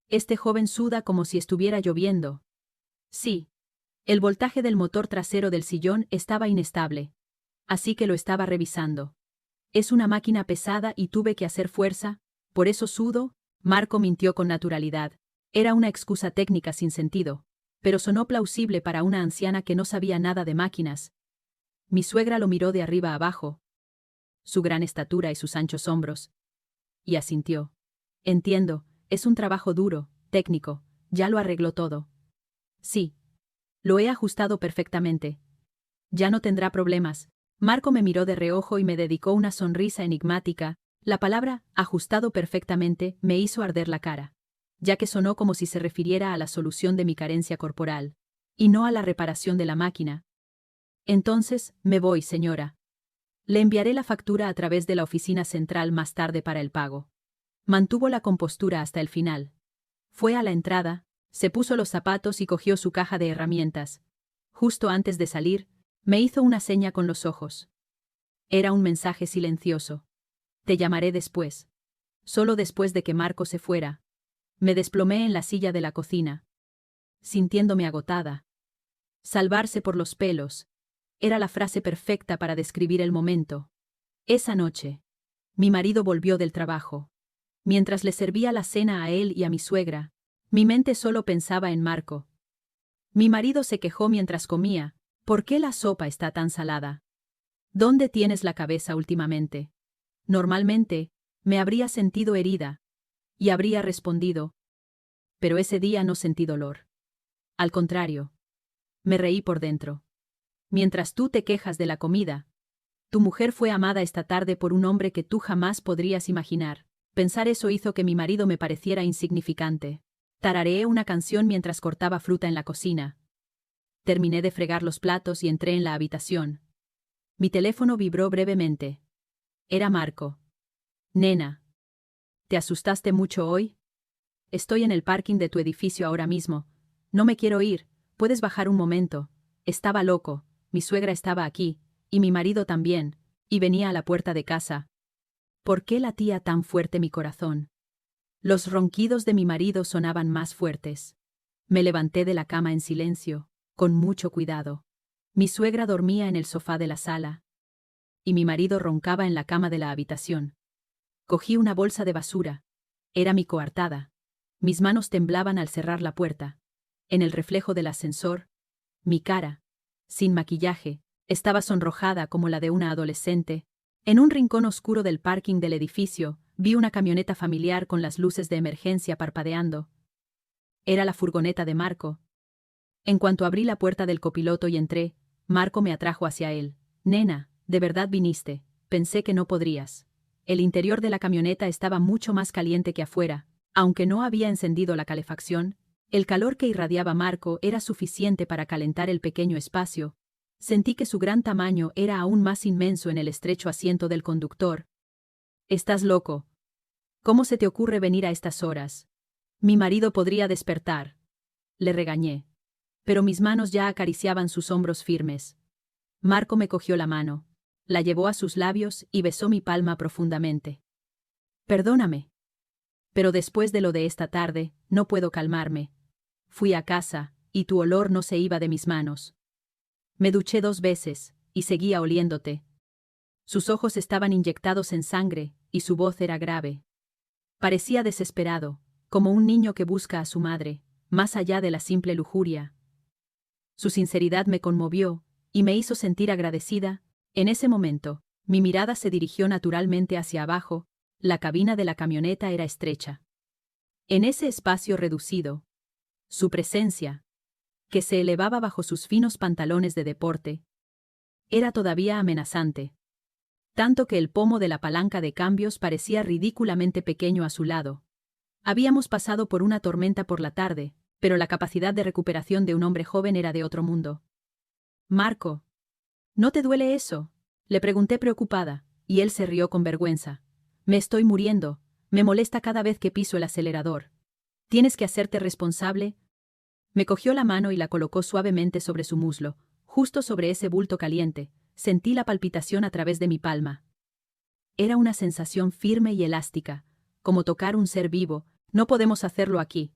Este joven suda como si estuviera lloviendo. Sí. El voltaje del motor trasero del sillón estaba inestable. Así que lo estaba revisando. Es una máquina pesada y tuve que hacer fuerza, por eso sudo. Marco mintió con naturalidad. Era una excusa técnica sin sentido, pero sonó plausible para una anciana que no sabía nada de máquinas. Mi suegra lo miró de arriba abajo, su gran estatura y sus anchos hombros, y asintió. Entiendo, es un trabajo duro, técnico, ya lo arregló todo. Sí. Lo he ajustado perfectamente. Ya no tendrá problemas. Marco me miró de reojo y me dedicó una sonrisa enigmática. La palabra «ajustado perfectamente» me hizo arder la cara, ya que sonó como si se refiriera a la solución de mi carencia corporal, y no a la reparación de la máquina. Entonces, me voy, señora. Le enviaré la factura a través de la oficina central más tarde para el pago. Mantuvo la compostura hasta el final. Fue a la entrada, se puso los zapatos y cogió su caja de herramientas. Justo antes de salir, me hizo una seña con los ojos. Era un mensaje silencioso. Te llamaré después. Solo después de que Marco se fuera. Me desplomé en la silla de la cocina, sintiéndome agotada. Salvarse por los pelos. Era la frase perfecta para describir el momento. Esa noche, mi marido volvió del trabajo. Mientras le servía la cena a él y a mi suegra, mi mente solo pensaba en Marco. Mi marido se quejó mientras comía. ¿Por qué la sopa está tan salada? ¿Dónde tienes la cabeza últimamente? Normalmente, me habría sentido herida, y habría respondido. Pero ese día no sentí dolor. Al contrario, me reí por dentro. Mientras tú te quejas de la comida, tu mujer fue amada esta tarde por un hombre que tú jamás podrías imaginar. Pensar eso hizo que mi marido me pareciera insignificante. Tarareé una canción mientras cortaba fruta en la cocina. Terminé de fregar los platos y entré en la habitación. Mi teléfono vibró brevemente. Era Marco. Nena. ¿Te asustaste mucho hoy? Estoy en el parking de tu edificio ahora mismo. No me quiero ir. ¿Puedes bajar un momento? Estaba loco. Mi suegra estaba aquí, y mi marido también, y venía a la puerta de casa. ¿Por qué latía tan fuerte mi corazón? Los ronquidos de mi marido sonaban más fuertes. Me levanté de la cama en silencio, con mucho cuidado. Mi suegra dormía en el sofá de la sala, y mi marido roncaba en la cama de la habitación. Cogí una bolsa de basura. Era mi coartada. Mis manos temblaban al cerrar la puerta. En el reflejo del ascensor, mi cara, sin maquillaje, estaba sonrojada como la de una adolescente. En un rincón oscuro del parking del edificio, vi una camioneta familiar con las luces de emergencia parpadeando. Era la furgoneta de Marco. En cuanto abrí la puerta del copiloto y entré, Marco me atrajo hacia él. Nena, ¿de verdad viniste? Pensé que no podrías. El interior de la camioneta estaba mucho más caliente que afuera. Aunque no había encendido la calefacción, el calor que irradiaba Marco era suficiente para calentar el pequeño espacio. Sentí que su gran tamaño era aún más inmenso en el estrecho asiento del conductor. «Estás loco. ¿Cómo se te ocurre venir a estas horas? Mi marido podría despertar». Le regañé. Pero mis manos ya acariciaban sus hombros firmes. Marco me cogió la mano, la llevó a sus labios y besó mi palma profundamente. «Perdóname. Pero después de lo de esta tarde, no puedo calmarme. Fui a casa, y tu olor no se iba de mis manos. Me duché 2 veces, y seguía oliéndote». Sus ojos estaban inyectados en sangre, y su voz era grave. Parecía desesperado, como un niño que busca a su madre, más allá de la simple lujuria. Su sinceridad me conmovió, y me hizo sentir agradecida. En ese momento, mi mirada se dirigió naturalmente hacia abajo. La cabina de la camioneta era estrecha. En ese espacio reducido, su presencia, que se elevaba bajo sus finos pantalones de deporte, era todavía amenazante. Tanto que el pomo de la palanca de cambios parecía ridículamente pequeño a su lado. Habíamos pasado por una tormenta por la tarde, pero la capacidad de recuperación de un hombre joven era de otro mundo. Marco, ¿no te duele eso?, le pregunté preocupada, y él se rió con vergüenza. Me estoy muriendo, me molesta cada vez que piso el acelerador. Tienes que hacerte responsable. Me cogió la mano y la colocó suavemente sobre su muslo, justo sobre ese bulto caliente. Sentí la palpitación a través de mi palma. Era una sensación firme y elástica, como tocar un ser vivo. No podemos hacerlo aquí.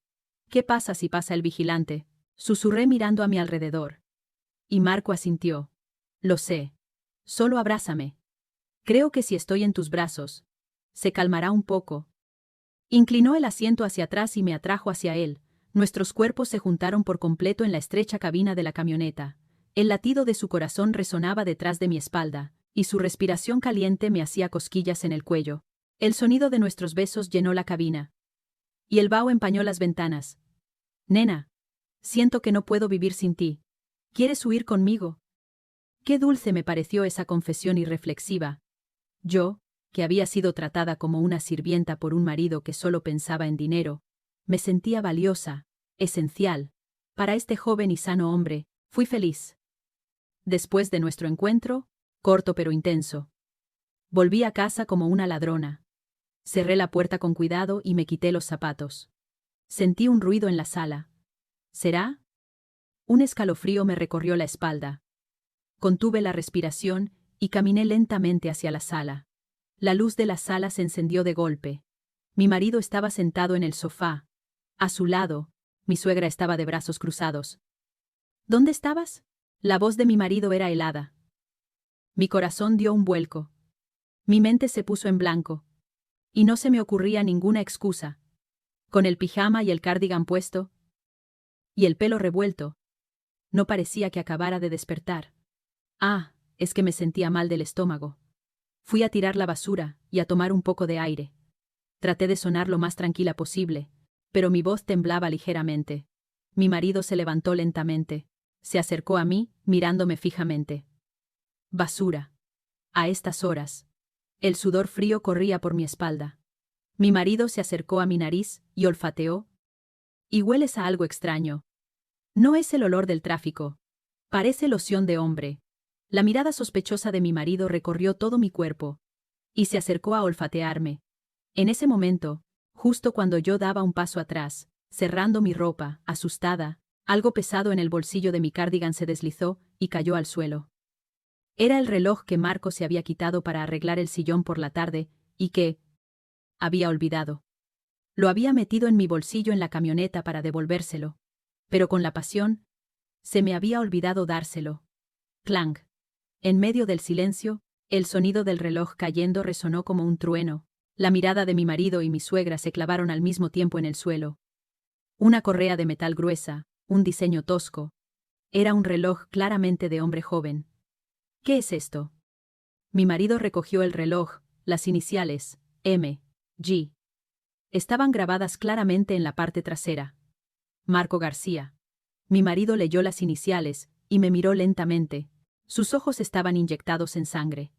¿Qué pasa si pasa el vigilante?, susurré mirando a mi alrededor. Y Marco asintió. Lo sé. Solo abrázame. Creo que si estoy en tus brazos, se calmará un poco. Inclinó el asiento hacia atrás y me atrajo hacia él. Nuestros cuerpos se juntaron por completo en la estrecha cabina de la camioneta. El latido de su corazón resonaba detrás de mi espalda, y su respiración caliente me hacía cosquillas en el cuello. El sonido de nuestros besos llenó la cabina. Y el vaho empañó las ventanas. Nena, siento que no puedo vivir sin ti. ¿Quieres huir conmigo? Qué dulce me pareció esa confesión irreflexiva. Yo, que había sido tratada como una sirvienta por un marido que solo pensaba en dinero, me sentía valiosa, esencial. Para este joven y sano hombre, fui feliz. Después de nuestro encuentro, corto pero intenso, volví a casa como una ladrona. Cerré la puerta con cuidado y me quité los zapatos. Sentí un ruido en la sala. ¿Será? Un escalofrío me recorrió la espalda. Contuve la respiración y caminé lentamente hacia la sala. La luz de la sala se encendió de golpe. Mi marido estaba sentado en el sofá. A su lado, mi suegra estaba de brazos cruzados. ¿Dónde estabas? La voz de mi marido era helada. Mi corazón dio un vuelco. Mi mente se puso en blanco. Y no se me ocurría ninguna excusa. Con el pijama y el cardigan puesto, y el pelo revuelto, no parecía que acabara de despertar. Ah, es que me sentía mal del estómago. Fui a tirar la basura y a tomar un poco de aire. Traté de sonar lo más tranquila posible, pero mi voz temblaba ligeramente. Mi marido se levantó lentamente. Se acercó a mí, mirándome fijamente. Basura. A estas horas. El sudor frío corría por mi espalda. Mi marido se acercó a mi nariz y olfateó. Y hueles a algo extraño. No es el olor del tráfico. Parece loción de hombre. La mirada sospechosa de mi marido recorrió todo mi cuerpo. Y se acercó a olfatearme. En ese momento, justo cuando yo daba un paso atrás, cerrando mi ropa, asustada, algo pesado en el bolsillo de mi cardigan se deslizó y cayó al suelo. Era el reloj que Marco se había quitado para arreglar el sillón por la tarde, y que había olvidado. Lo había metido en mi bolsillo en la camioneta para devolvérselo. Pero con la pasión, se me había olvidado dárselo. Clang. En medio del silencio, el sonido del reloj cayendo resonó como un trueno. La mirada de mi marido y mi suegra se clavaron al mismo tiempo en el suelo. Una correa de metal gruesa, un diseño tosco. Era un reloj claramente de hombre joven. ¿Qué es esto? Mi marido recogió el reloj, las iniciales, M, G. Estaban grabadas claramente en la parte trasera. Marco García. Mi marido leyó las iniciales, y me miró lentamente. Sus ojos estaban inyectados en sangre.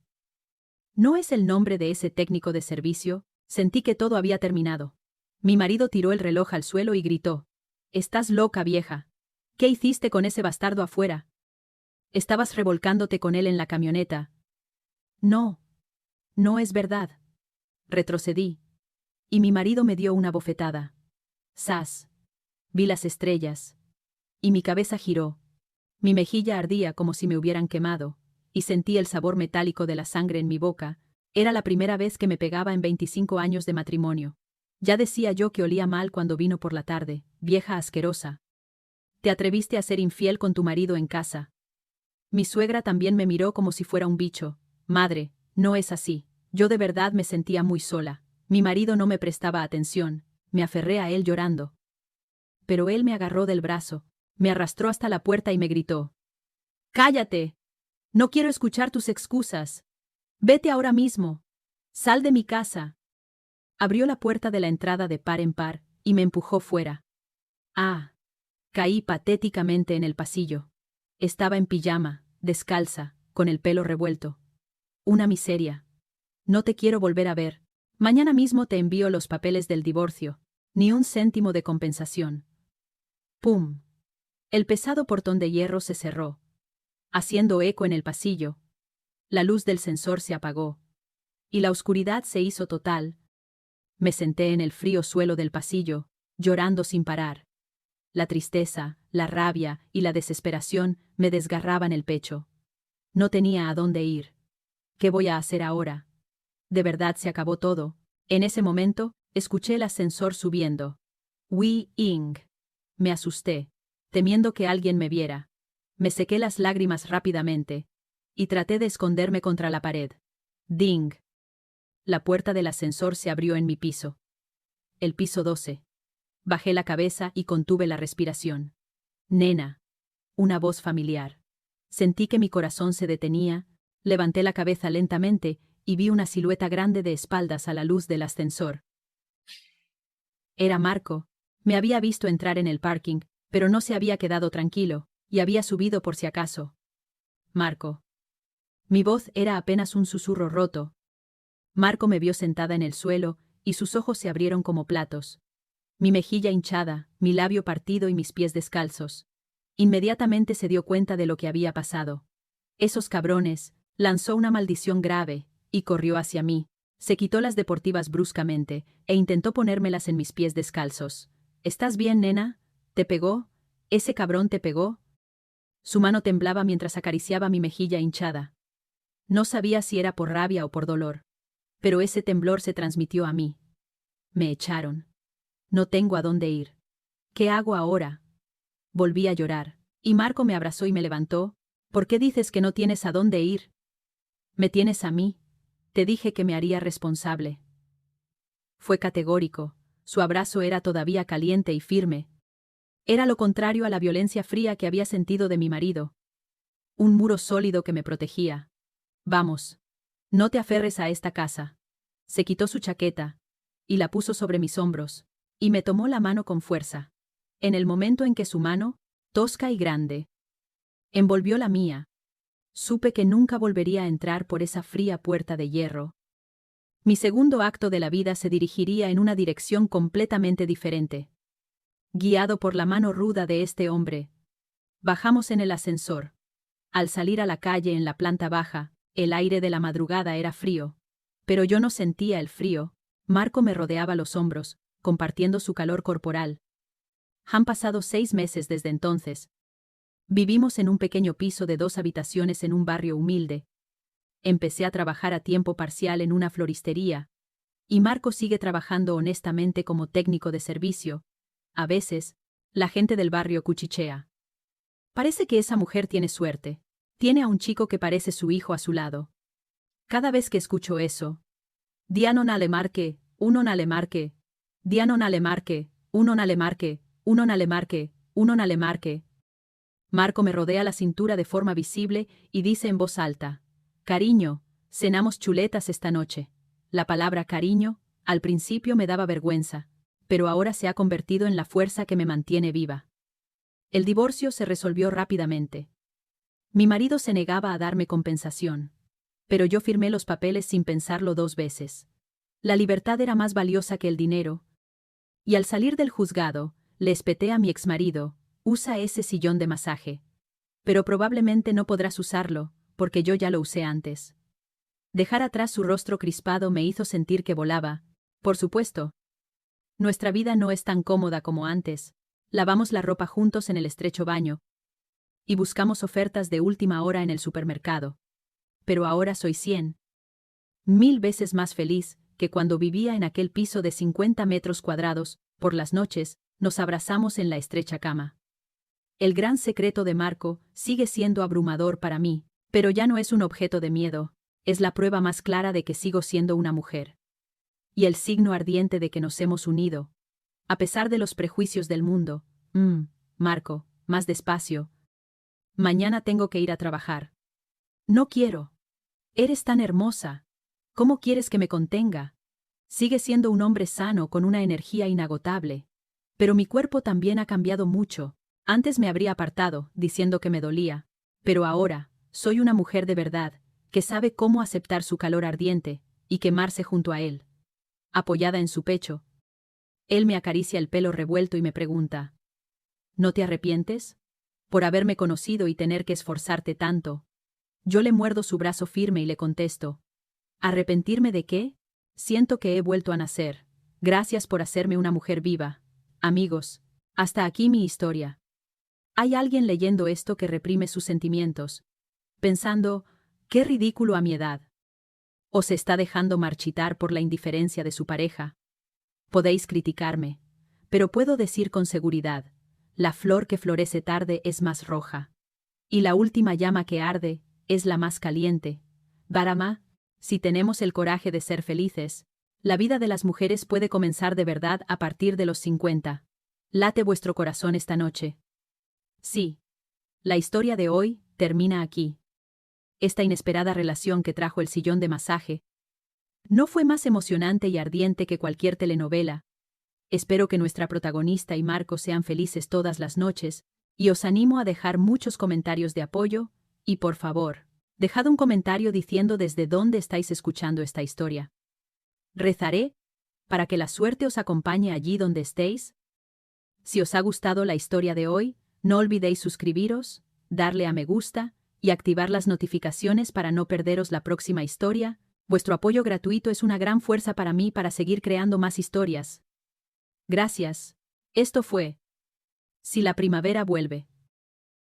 ¿No es el nombre de ese técnico de servicio? Sentí que todo había terminado. Mi marido tiró el reloj al suelo y gritó. «Estás loca, vieja. ¿Qué hiciste con ese bastardo afuera? Estabas revolcándote con él en la camioneta». «No. No es verdad». Retrocedí. Y mi marido me dio una bofetada. ¡Zas! Vi las estrellas. Y mi cabeza giró. Mi mejilla ardía como si me hubieran quemado, y sentí el sabor metálico de la sangre en mi boca. Era la primera vez que me pegaba en 25 años de matrimonio. Ya decía yo que olía mal cuando vino por la tarde, vieja asquerosa. Te atreviste a ser infiel con tu marido en casa. Mi suegra también me miró como si fuera un bicho. Madre, no es así. Yo de verdad me sentía muy sola. Mi marido no me prestaba atención. Me aferré a él llorando. Pero él me agarró del brazo, me arrastró hasta la puerta y me gritó. «¡Cállate! No quiero escuchar tus excusas. Vete ahora mismo. Sal de mi casa». Abrió la puerta de la entrada de par en par y me empujó fuera. Ah. Caí patéticamente en el pasillo. Estaba en pijama, descalza, con el pelo revuelto. Una miseria. No te quiero volver a ver. Mañana mismo te envío los papeles del divorcio. Ni un céntimo de compensación. ¡Pum! El pesado portón de hierro se cerró, haciendo eco en el pasillo. La luz del sensor se apagó. Y la oscuridad se hizo total. Me senté en el frío suelo del pasillo, llorando sin parar. La tristeza, la rabia y la desesperación me desgarraban el pecho. No tenía a dónde ir. ¿Qué voy a hacer ahora? De verdad se acabó todo. En ese momento, escuché el ascensor subiendo. Wei Ying. Me asusté, temiendo que alguien me viera. Me sequé las lágrimas rápidamente y traté de esconderme contra la pared. Ding. La puerta del ascensor se abrió en mi piso. El piso 12. Bajé la cabeza y contuve la respiración. Nena. Una voz familiar. Sentí que mi corazón se detenía, levanté la cabeza lentamente y vi una silueta grande de espaldas a la luz del ascensor. Era Marco. Me había visto entrar en el parking, pero no se había quedado tranquilo, y había subido por si acaso. Marco. Mi voz era apenas un susurro roto. Marco me vio sentada en el suelo, y sus ojos se abrieron como platos. Mi mejilla hinchada, mi labio partido y mis pies descalzos. Inmediatamente se dio cuenta de lo que había pasado. Esos cabrones, lanzó una maldición grave, y corrió hacia mí. Se quitó las deportivas bruscamente, e intentó ponérmelas en mis pies descalzos. ¿Estás bien, nena? ¿Te pegó? ¿Ese cabrón te pegó? Su mano temblaba mientras acariciaba mi mejilla hinchada. No sabía si era por rabia o por dolor. Pero ese temblor se transmitió a mí. Me echaron. No tengo a dónde ir. ¿Qué hago ahora? Volví a llorar, y Marco me abrazó y me levantó. ¿Por qué dices que no tienes a dónde ir? Me tienes a mí. Te dije que me haría responsable. Fue categórico. Su abrazo era todavía caliente y firme. Era lo contrario a la violencia fría que había sentido de mi marido. Un muro sólido que me protegía. Vamos. No te aferres a esta casa. Se quitó su chaqueta y la puso sobre mis hombros, y me tomó la mano con fuerza. En el momento en que su mano, tosca y grande, envolvió la mía, supe que nunca volvería a entrar por esa fría puerta de hierro. Mi segundo acto de la vida se dirigiría en una dirección completamente diferente. Guiado por la mano ruda de este hombre, bajamos en el ascensor. Al salir a la calle en la planta baja, el aire de la madrugada era frío. Pero yo no sentía el frío. Marco me rodeaba los hombros, compartiendo su calor corporal. Han pasado 6 meses desde entonces. Vivimos en un pequeño piso de 2 habitaciones en un barrio humilde. Empecé a trabajar a tiempo parcial en una floristería, y Marco sigue trabajando honestamente como técnico de servicio. A veces, la gente del barrio cuchichea. Parece que esa mujer tiene suerte. Tiene a un chico que parece su hijo a su lado. Cada vez que escucho eso, Diano Nalemarque, uno Nalemarque, Diano Nalemarque, uno Nalemarque, uno Nalemarque, uno Nalemarque. Marco me rodea la cintura de forma visible y dice en voz alta: cariño, cenamos chuletas esta noche. La palabra cariño, al principio me daba vergüenza, pero ahora se ha convertido en la fuerza que me mantiene viva. El divorcio se resolvió rápidamente. Mi marido se negaba a darme compensación, pero yo firmé los papeles sin pensarlo 2 veces. La libertad era más valiosa que el dinero. Y al salir del juzgado, le espeté a mi exmarido: usa ese sillón de masaje. Pero probablemente no podrás usarlo, porque yo ya lo usé antes. Dejar atrás su rostro crispado me hizo sentir que volaba. Por supuesto. Nuestra vida no es tan cómoda como antes. Lavamos la ropa juntos en el estrecho baño. Y buscamos ofertas de última hora en el supermercado. Pero ahora soy 100.000 veces más feliz que cuando vivía en aquel piso de 50 metros cuadrados. Por las noches, nos abrazamos en la estrecha cama. El gran secreto de Marco sigue siendo abrumador para mí, pero ya no es un objeto de miedo. Es la prueba más clara de que sigo siendo una mujer. Y el signo ardiente de que nos hemos unido. A pesar de los prejuicios del mundo. Marco, más despacio. Mañana tengo que ir a trabajar. No quiero. Eres tan hermosa. ¿Cómo quieres que me contenga? Sigue siendo un hombre sano con una energía inagotable. Pero mi cuerpo también ha cambiado mucho. Antes me habría apartado, diciendo que me dolía. Pero ahora, soy una mujer de verdad, que sabe cómo aceptar su calor ardiente, y quemarse junto a él. Apoyada en su pecho. Él me acaricia el pelo revuelto y me pregunta: ¿No te arrepientes? Por haberme conocido y tener que esforzarte tanto. Yo le muerdo su brazo firme y le contesto. ¿Arrepentirme de qué? Siento que he vuelto a nacer. Gracias por hacerme una mujer viva. Amigos, hasta aquí mi historia. Hay alguien leyendo esto que reprime sus sentimientos, pensando, qué ridículo a mi edad. O se está dejando marchitar por la indiferencia de su pareja. Podéis criticarme, pero puedo decir con seguridad, la flor que florece tarde es más roja. Y la última llama que arde es la más caliente. Barama, si tenemos el coraje de ser felices, la vida de las mujeres puede comenzar de verdad a partir de los 50. Late vuestro corazón esta noche. Sí. La historia de hoy termina aquí. Esta inesperada relación que trajo el sillón de masaje no fue más emocionante y ardiente que cualquier telenovela. Espero que nuestra protagonista y Marco sean felices todas las noches, y os animo a dejar muchos comentarios de apoyo, y por favor, dejad un comentario diciendo desde dónde estáis escuchando esta historia. Rezaré para que la suerte os acompañe allí donde estéis. Si os ha gustado la historia de hoy, no olvidéis suscribiros, darle a me gusta y activar las notificaciones para no perderos la próxima historia. Vuestro apoyo gratuito es una gran fuerza para mí para seguir creando más historias. Gracias. Esto fue Si la primavera vuelve.